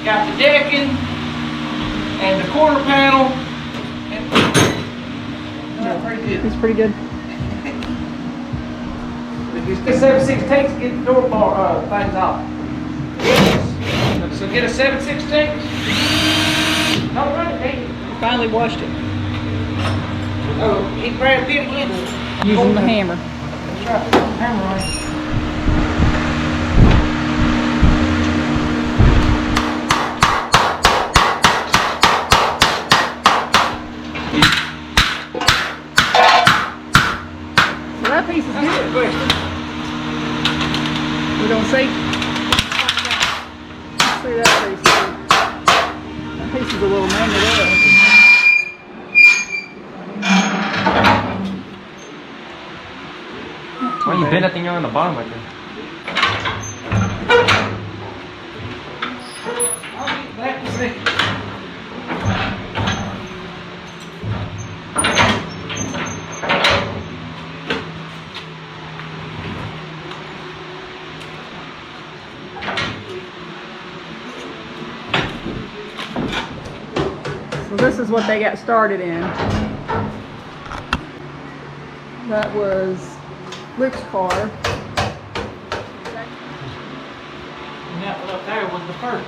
got the decking and the quarter panel. And pretty good. It's pretty good. Get 7/16 to get the door bar things off. Yes. So get a 7/16. Don't run it, hey. Finally washed it. Oh, he grabbed it again. Using the hammer. That's right. Hammer on it. Well, that piece is good. We don't see. See that piece. That piece is a little magnet up. Why you bend that thing on the bottom like that? I'll get back to see. So this is what they got started in. That was Luke's car. And that one up there was the first.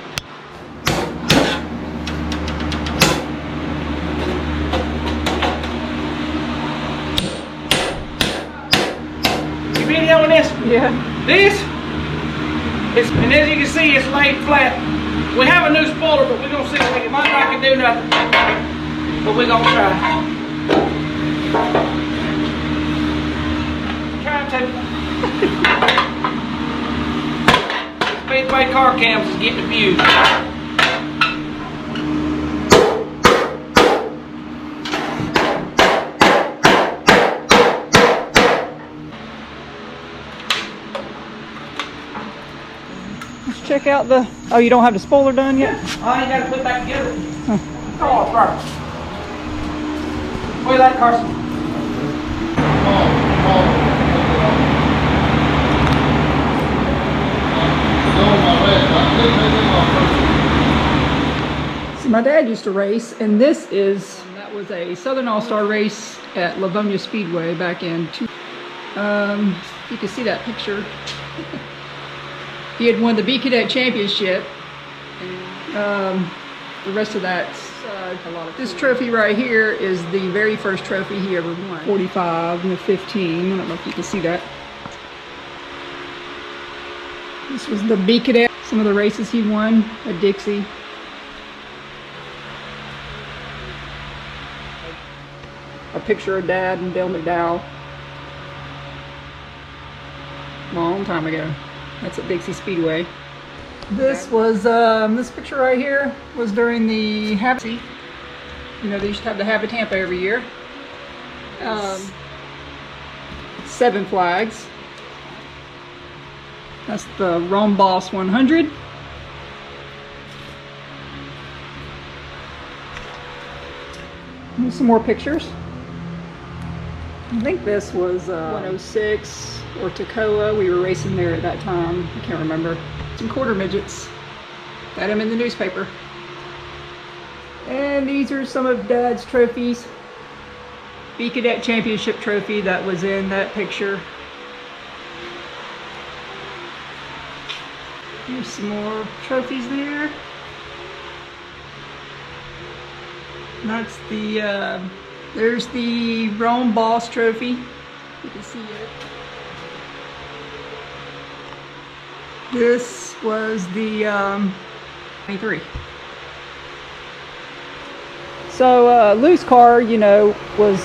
You videoing this? Yeah. This is, and as you can see, it's laid flat. We have a new spoiler, but we're gonna see if it might not can do nothing. But we're gonna try. Try to. Speedway car cams is getting abused. Let's check out the. Oh, you don't have the spoiler done yet? I ain't got to put it back together. Come on, first. What do you like, Carson? So my dad used to race, and this is, that was a Southern All-Star race at Livonia Speedway back in you can see that picture. He had won the B Cadet Championship. The rest of that's a lot of. This trophy right here is the very first trophy he ever won. 45 and the 15. I don't know if you can see that. This was the B Cadet. Some of the races he won at Dixie. A picture of Dad and Dale McDowell. Long time ago. That's at Dixie Speedway. This was, this picture right here was during the Habit. You know, they used to have the Habit Tampa every year. 7 flags. That's the Rome Boss 100. Here's some more pictures. I think this was 106 or Toccoa. We were racing there at that time. I can't remember. Some quarter midgets. Got them in the newspaper. And these are some of Dad's trophies. B Cadet Championship trophy that was in that picture. Here's some more trophies there. That's the, there's the Rome Boss trophy. You can see it. This was the 23. So Lou's car, you know, was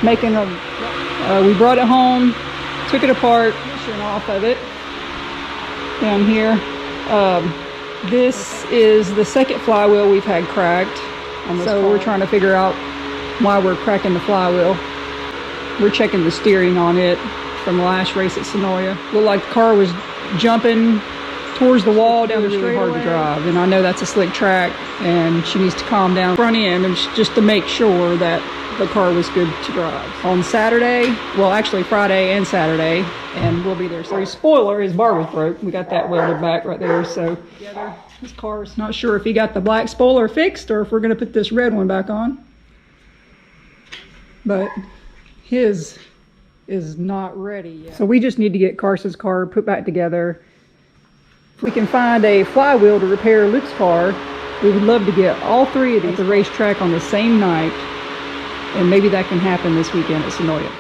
making a, we brought it home, took it apart, off of it down here. This is the second flywheel we've had cracked. So we're trying to figure out why we're cracking the flywheel. We're checking the steering on it from the last race at Sonoya. Looked like the car was jumping towards the wall down the straightaway. Hard to drive, and I know that's a slick track, and she needs to calm down front end and just to make sure that the car was good to drive. On Saturday, well actually Friday and Saturday, and we'll be there. So spoiler, his bar was broke. We got that welded back right there. So his car's not sure if he got the black spoiler fixed or if we're gonna put this red one back on. But his is not ready yet. So we just need to get Carson's car put back together. If we can find a flywheel to repair Luke's car, we would love to get all three of these at the racetrack on the same night, and maybe that can happen this weekend at Sonoya.